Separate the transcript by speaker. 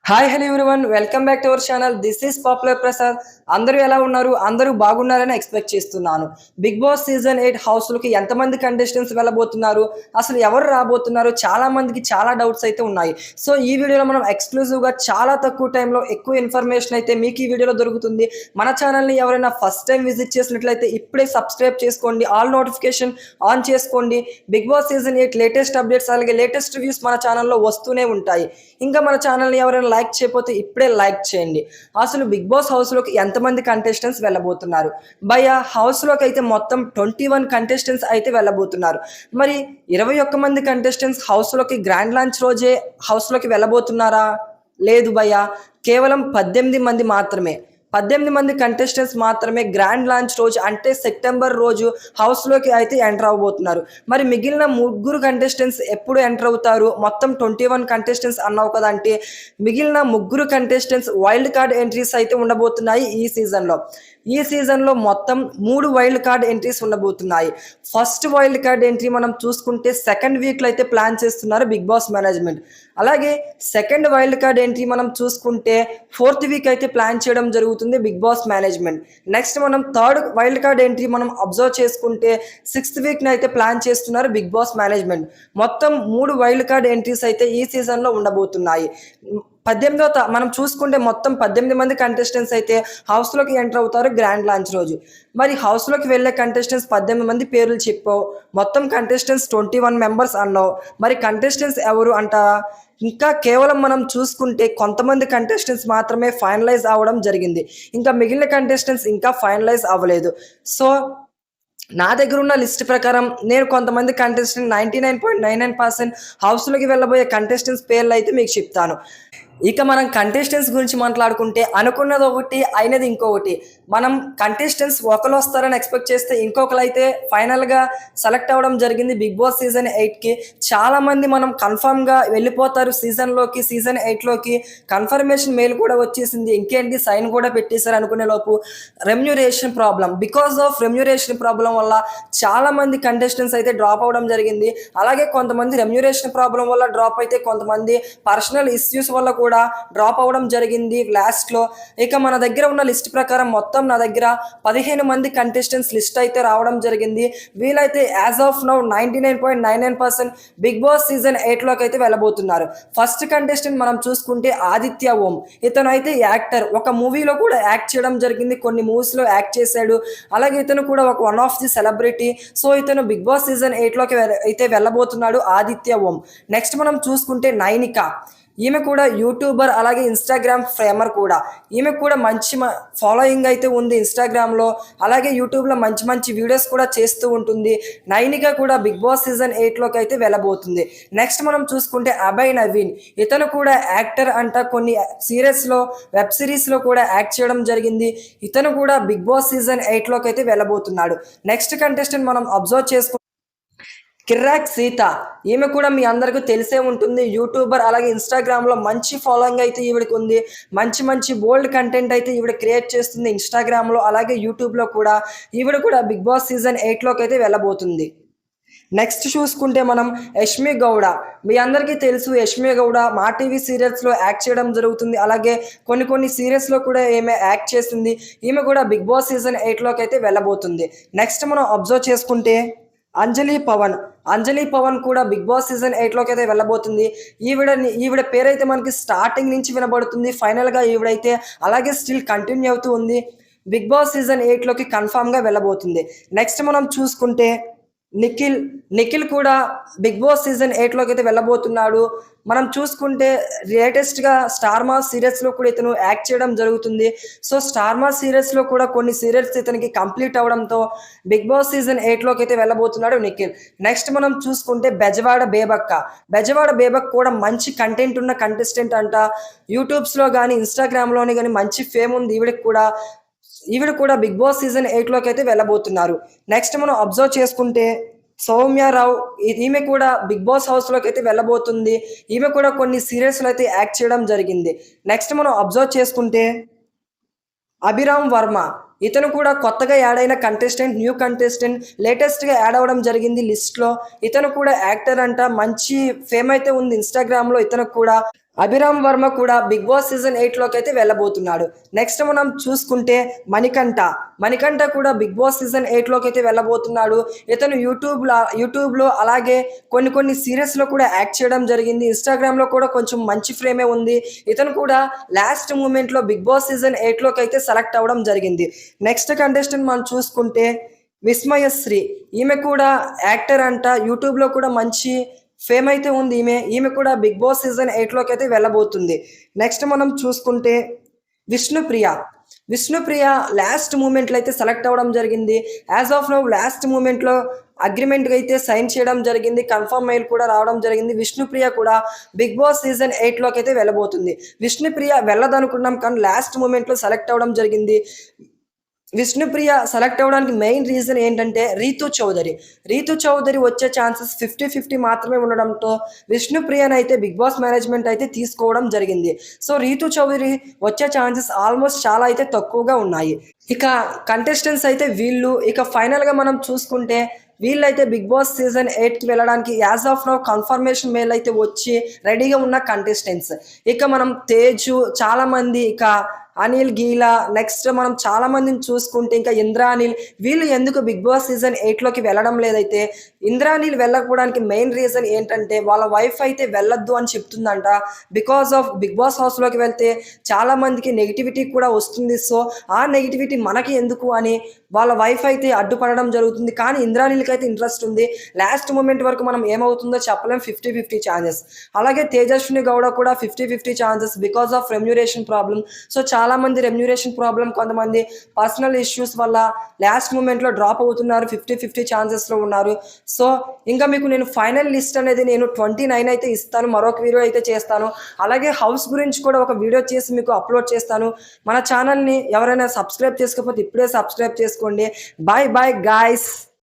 Speaker 1: Hi hello everyone welcome back to our channel. This is popular Prasad. అందరూ ఎలా ఉన్నారు? అందరూ బాగున్నారని ఎక్స్పెక్ట్ చేస్తున్నాను. బిగ్ బాస్ సీజన్ 8 హౌస్‌లోకి ఎంతమంది కంటెస్టెంట్స్ వెళ్ళబోతున్నారు? అసలు ఎవరు రాబోతున్నారు? చాలా మందికి చాలా డౌట్స్ అయితే ఉన్నాయి. సో ఈ వీడియోలో మనం ఎక్స్క్లూజివ్‌గా చాలా తక్కువ టైంలో ఎక్కువ ఇన్ఫర్మేషన్ అయితే మీకు ఈ వీడియోలో దొరుకుతుంది. మన ఛానల్‌ని ఎవరైనా ఫస్ట్ టైం విజిట్ చేసినట్లయితే ఇప్పుడే సబ్స్క్రైబ్ చేసుకోండి. ఆల్ నోటిఫికేషన్ ఆన్ చేసుకోండి. Bigg boss season 8 latest updates అలాగే లేటెస్ట్ రివ్యూస్ మన ఛానల్లో వస్తూనే ఉంటాయి. ఇంకా మన ఛానల్‌ని ఎవరైనా లైక్ చేయకపోతే ఇప్పుడే లైక్ చేయండి. అసలు బిగ్ బాస్ హౌస్‌లోకి ఎంతమంది కంటెస్టెంట్స్ వెళ్ళబోతున్నారు? భయ్యా హౌస్‌లోకి అయితే మొత్తం 21 కంటెస్టెంట్స్ అయితే వెళ్ళబోతున్నారు. మరి 21 మంది కంటెస్టెంట్స్ హౌస్‌లోకి గ్రాండ్ లాంచ్ రోజే హౌస్‌లోకి వెళ్ళబోతున్నారా? లేదు భయ్యా, కేవలం 18 మంది మాత్రమే. 18 మంది కంటెస్టెంట్స్ మాత్రమే గ్రాండ్ లాంచ్ రోజు అంటే సెప్టెంబర్ రోజు హౌస్‌లోకి అయితే ఎంటర్ అవ్వబోతున్నారు. మరి మిగిలిన ముగ్గురు కంటెస్టెంట్స్ ఎప్పుడు ఎంటర్ అవుతారు? మొత్తం 21 కంటెస్టెంట్స్ అన్నావు కదా! అంటే మిగిలిన ముగ్గురు కంటెస్టెంట్స్ వైల్డ్ కార్డ్ ఎంట్రీస్ అయితే ఉండబోతున్నాయి ఈ సీజన్‌లో. ఈ సీజన్‌లో మొత్తం 3 వైల్డ్ కార్డ్ ఎంట్రీస్ ఉండబోతున్నాయి. ఫస్ట్ వైల్డ్ కార్డ్ ఎంట్రీ మనం చూసుకుంటే సెకండ్ వీక్‌లో అయితే ప్లాన్ చేస్తున్నారు బిగ్ బాస్ మేనేజ్మెంట్. అలాగే సెకండ్ వైల్డ్ కార్డ్ ఎంట్రీ మనం చూసుకుంటే ఫోర్త్ వీక్ అయితే ప్లాన్ చేయడం జరుగుతుంది బిగ్ బాస్ మేనేజ్మెంట్. నెక్స్ట్ మనం థర్డ్ వైల్డ్ కార్డ్ ఎంట్రీ మనం అబ్జర్వ్ చేసుకుంటే సిక్స్త్ వీక్‌ని అయితే ప్లాన్ చేస్తున్నారు బిగ్ బాస్ మేనేజ్మెంట్. మొత్తం 3 వైల్డ్ కార్డ్ ఎంట్రీస్ అయితే ఈ సీజన్‌లో ఉండబోతున్నాయి. 18వ మనం చూసుకుంటే మొత్తం 18 మంది కంటెస్టెంట్స్ అయితే హౌస్‌లోకి ఎంటర్ అవుతారు గ్రాండ్ లాంచ్ రోజు. మరి హౌస్‌లోకి వెళ్ళే కంటెస్టెంట్స్ 18 మంది పేర్లు చెప్పావు. మొత్తం కంటెస్టెంట్స్ 21 మెంబర్స్ అన్నావు. మరి కంటెస్టెంట్స్ ఎవరు అంటారా? ఇంకా కేవలం మనం చూసుకుంటే కొంతమంది కంటెస్టెంట్స్ మాత్రమే ఫైనలైజ్ అవ్వడం జరిగింది. ఇంకా మిగిలిన కంటెస్టెంట్స్ ఇంకా ఫైనలైజ్ అవ్వలేదు. సో నా దగ్గర ఉన్న లిస్ట్ ప్రకారం నేను కొంతమంది కంటెస్టెంట్ 99.99% హౌస్‌లోకి వెళ్ళబోయే కంటెస్టెంట్స్ పేర్లు అయితే మీకు చెప్తాను. ఇక మనం కంటెస్టెంట్స్ గురించి మాట్లాడుకుంటే అనుకున్నది ఒకటి, అయినది ఇంకొకటి. మనం కంటెస్టెంట్స్ ఒకరు వస్తారని ఎక్స్పెక్ట్ చేస్తే ఇంకొకరైతే ఫైనల్‌గా సెలెక్ట్ అవ్వడం జరిగింది బిగ్ బాస్ సీజన్ 8కి. చాలామంది మనం కన్ఫర్మ్‌గా వెళ్ళిపోతారు సీజన్ 8లోకి కన్ఫర్మేషన్ మెయిల్ కూడా వచ్చేసింది. ఇంకేంటి సైన్ కూడా పెట్టేశారు అనుకునే లోపు remuneration problem. Because of remuneration problem వల్ల చాలామంది కంటెస్టెంట్స్ అయితే డ్రాప్ అవ్వడం జరిగింది. అలాగే కొంతమంది రెమ్యూనరేషన్ ప్రాబ్లమ్ వల్ల డ్రాప్ అయితే కొంతమంది పర్సనల్ ఇష్యూస్ వల్ల కూడా డ్రాప్ అవ్వడం జరిగింది లాస్ట్‌లో. ఇక మన దగ్గర ఉన్న లిస్ట్ ప్రకారం మొత్తం నా దగ్గర 15 మంది కంటెస్టెంట్స్ లిస్ట్ అయితే రావడం జరిగింది. వీళ్ళైతే as of now 99.99% big boss season 8లోకి అయితే వెళ్ళబోతున్నారు. ఫస్ట్ కంటెస్టెంట్ మనం చూసుకుంటే ఆదిత్య ఓం. ఇతనైతే యాక్టర్. ఒక మూవీలో కూడా యాక్ట్ చేయడం జరిగింది. కొన్ని మూవీస్‌లో యాక్ట్ చేశాడు. అలాగే ఇతను కూడా ఒక one of the celebrity. So ఇతను బిగ్ బాస్ సీజన్ 8లోకి అయితే వెళ్ళబోతున్నాడు ఆదిత్య ఓం. నెక్స్ట్ మనం చూసుకుంటే నైనిక. ఈమె కూడా యూట్యూబర్ అలాగే ఇన్‌స్టాగ్రామ్ ఫేమర్ కూడా. ఈమెకు కూడా మంచి ఫాలోయింగ్ అయితే ఉంది ఇన్‌స్టాగ్రామ్‌లో. అలాగే యూట్యూబ్‌లో మంచి మంచి వీడియోస్ కూడా చేస్తూ ఉంటుంది. నైనిక కూడా బిగ్ బాస్ సీజన్ 8లోకి అయితే వెళ్ళబోతుంది. నెక్స్ట్ మనం చూసుకుంటే అభయ్ నవీన్. ఇతను కూడా యాక్టర్ అంట. కొన్ని సీరీస్‌లో వెబ్ సిరీస్‌లో కూడా యాక్ట్ చేయడం జరిగింది. ఇతను కూడా బిగ్ బాస్ సీజన్ 8లోకి అయితే వెళ్ళబోతున్నాడు. నెక్స్ట్ కంటెస్టెంట్ మనం అబ్జర్వ్ చేసుకుంటే కిర్రాక్ సీత. ఈమె కూడా మీ అందరికీ తెలిసే ఉంటుంది. యూట్యూబర్ అలాగే ఇన్‌స్టాగ్రామ్‌లో మంచి ఫాలోయింగ్ అయితే ఈవిడకి ఉంది. మంచి మంచి బోల్డ్ కంటెంట్ అయితే ఈవిడ క్రియేట్ చేస్తుంది ఇన్‌స్టాగ్రామ్‌లో అలాగే యూట్యూబ్‌లో కూడా. ఈవిడ కూడా బిగ్ బాస్ సీజన్ 8లోకి అయితే వెళ్ళబోతుంది. నెక్స్ట్ చూసుకుంటే మనం యష్మి గౌడ. మీ అందరికీ తెలుసు యష్మి గౌడ మా టీవీ సీరియల్స్‌లో యాక్ట్ చేయడం జరుగుతుంది. అలాగే కొన్ని కొన్ని సీరియల్స్‌లో కూడా ఈమె యాక్ట్ చేసింది. ఈమె కూడా బిగ్ బాస్ సీజన్ 8లోకి అయితే వెళ్ళబోతుంది. నెక్స్ట్ మనం అబ్జర్వ్ చేసుకుంటే అంజలి పవన్ కూడా బిగ్ బాస్ సీజన్ 8లోకి అయితే వెళ్ళబోతుంది. ఈవిడ పేరైతే మనకి స్టార్టింగ్ నుంచి వినబడుతుంది. ఫైనల్‌గా ఈవిడైతే అలాగే స్టిల్ కంటిన్యూ అవుతూ ఉంది. బిగ్ బాస్ సీజన్ 8లోకి కన్ఫర్మ్‌గా వెళ్ళబోతుంది. నెక్స్ట్ మనం చూసుకుంటే నిఖిల్ కూడా బిగ్ బాస్ సీజన్ 8లోకి అయితే వెళ్ళబోతున్నాడు. మనం చూసుకుంటే లేటెస్ట్‌గా స్టార్ మా సీరియల్స్‌లో కూడా ఇతను యాక్ట్ చేయడం జరుగుతుంది. సో స్టార్ మా సీరియల్స్‌లో కూడా కొన్ని సీరియల్స్ ఇతనికి కంప్లీట్ అవ్వడంతో బిగ్ బాస్ సీజన్ 8లోకి అయితే వెళ్ళబోతున్నాడు నిఖిల్. నెక్స్ట్ మనం చూసుకుంటే బెజవాడ బేబక్ కూడా మంచి కంటెంట్ ఉన్న కంటెస్టెంట్ అంట. యూట్యూబ్స్‌లో గానీ ఇన్‌స్టాగ్రామ్‌లోని గానీ మంచి ఫేమ్ ఉంది ఈవిడ కూడా బిగ్ బాస్ సీజన్ 8లోకి అయితే వెళ్ళబోతున్నారు. నెక్స్ట్ మనం అబ్జర్వ్ చేసుకుంటే సౌమ్యారావు. ఈమె కూడా బిగ్ బాస్ హౌస్‌లోకి అయితే వెళ్ళబోతుంది. ఈమె కూడా కొన్ని సీరియల్స్‌లో అయితే యాక్ట్ చేయడం జరిగింది. నెక్స్ట్ మనం అబ్జర్వ్ చేసుకుంటే అభిరామ్ వర్మ. ఇతను కూడా కొత్తగా యాడ్ అయిన న్యూ కంటెస్టెంట్ లేటెస్ట్‌గా యాడ్ అవ్వడం జరిగింది లిస్ట్‌లో. ఇతను కూడా యాక్టర్ అంట. మంచి ఫేమ్ అయితే ఉంది ఇన్‌స్టాగ్రామ్‌లో ఇతనికి కూడా. అభిరామ్ వర్మ కూడా బిగ్ బాస్ సీజన్ 8లోకి అయితే వెళ్ళబోతున్నాడు. నెక్స్ట్ మనం చూసుకుంటే మణికంఠ కూడా బిగ్ బాస్ సీజన్ 8లోకి అయితే వెళ్ళబోతున్నాడు. ఇతను యూట్యూబ్లో అలాగే కొన్ని సీరియల్స్లో కూడా యాక్ట్ చేయడం జరిగింది. ఇన్స్టాగ్రామ్లో కూడా కొంచెం మంచి ఫ్రేమే ఉంది. ఇతను కూడా లాస్ట్ మూమెంట్లో బిగ్ బాస్ సీజన్ 8లోకి అయితే సెలెక్ట్ అవ్వడం జరిగింది. నెక్స్ట్ కంటెస్టెంట్ మనం చూసుకుంటే విస్మయశ్రీ. ఈమె కూడా యాక్టర్ అంట. యూట్యూబ్లో కూడా మంచి ఫేమ్ అయితే ఉంది. ఈమె కూడా బిగ్ బాస్ సీజన్ 8లోకి అయితే వెళ్ళబోతుంది. నెక్స్ట్ మనం చూసుకుంటే విష్ణుప్రియ లాస్ట్ మూమెంట్లో అయితే సెలెక్ట్ అవ్వడం జరిగింది. యాజ్ ఆఫ్ నౌ లాస్ట్ మూమెంట్లో అగ్రిమెంట్ అయితే సైన్ చేయడం జరిగింది. కన్ఫర్మ్ మెయిల్ కూడా రావడం జరిగింది. విష్ణుప్రియ కూడా బిగ్ బాస్ సీజన్ 8లోకి అయితే వెళ్ళబోతుంది. విష్ణుప్రియ వెళ్ళదనుకున్నాం కానీ లాస్ట్ మూమెంట్లో సెలెక్ట్ అవ్వడం జరిగింది. విష్ణుప్రియ సెలెక్ట్ అవ్వడానికి మెయిన్ రీజన్ ఏంటంటే రీతు చౌదరి వచ్చే ఛాన్సెస్ 50-50 మాత్రమే ఉండడంతో విష్ణుప్రియను అయితే బిగ్ బాస్ మేనేజ్మెంట్ అయితే తీసుకోవడం జరిగింది. సో రీతు చౌదరి వచ్చే ఛాన్సెస్ ఆల్మోస్ట్ చాలా అయితే తక్కువగా ఉన్నాయి. ఇక కంటెస్టెంట్స్ అయితే వీళ్ళు. ఇక ఫైనల్గా మనం చూసుకుంటే వీళ్ళైతే బిగ్ బాస్ సీజన్ 8కి వెళ్ళడానికి as of now confirmation mail అయితే వచ్చి రెడీగా ఉన్న కంటెస్టెంట్స్. ఇక మనం తేజు, చాలామంది, ఇక అనిల్ గీలా, నెక్స్ట్ మనం చాలా మందిని చూసుకుంటే ఇంకా ఇంద్రానిల్, వీళ్ళు ఎందుకు బిగ్ బాస్ సీజన్ 8లోకి వెళ్ళడం లేదైతే ఇంద్రానిల్ వెళ్ళకపోవడానికి మెయిన్ రీజన్ ఏంటంటే వాళ్ళ వైఫ్ అయితే వెళ్ళొద్దు అని చెప్తుందంట. బికాస్ ఆఫ్ బిగ్ బాస్ హౌస్లోకి వెళ్తే చాలా మందికి నెగిటివిటీ కూడా వస్తుంది. సో ఆ నెగిటివిటీ మనకి ఎందుకు అని వాళ్ళ వైఫ్ అయితే అడ్డుపడడం జరుగుతుంది. కానీ ఇంద్రానిల్కి అయితే ఇంట్రెస్ట్ ఉంది. లాస్ట్ మూమెంట్ వరకు మనం ఏమవుతుందో చెప్పలేం. 50-50 ఛాన్సెస్. అలాగే తేజస్విని గౌడ కూడా 50-50 chances because of remuneration problem. So చాలామంది రెమ్యూరేషన్ ప్రాబ్లం, కొంతమంది పర్సనల్ ఇష్యూస్ వల్ల లాస్ట్ మూమెంట్లో డ్రాప్ అవుతున్నారు. 50-50 ఛాన్సెస్లో ఉన్నారు. సో ఇంకా మీకు నేను ఫైనల్ లిస్ట్ అనేది నేను 29 అయితే ఇస్తాను. మరొక వీడియో అయితే చేస్తాను. అలాగే హౌస్ గురించి కూడా ఒక వీడియో చేసి మీకు అప్లోడ్ చేస్తాను. మన ఛానల్ని ఎవరైనా సబ్స్క్రైబ్ చేసుకోకపోతే ఇప్పుడే సబ్స్క్రైబ్ చేసుకోండి. Bye bye guys.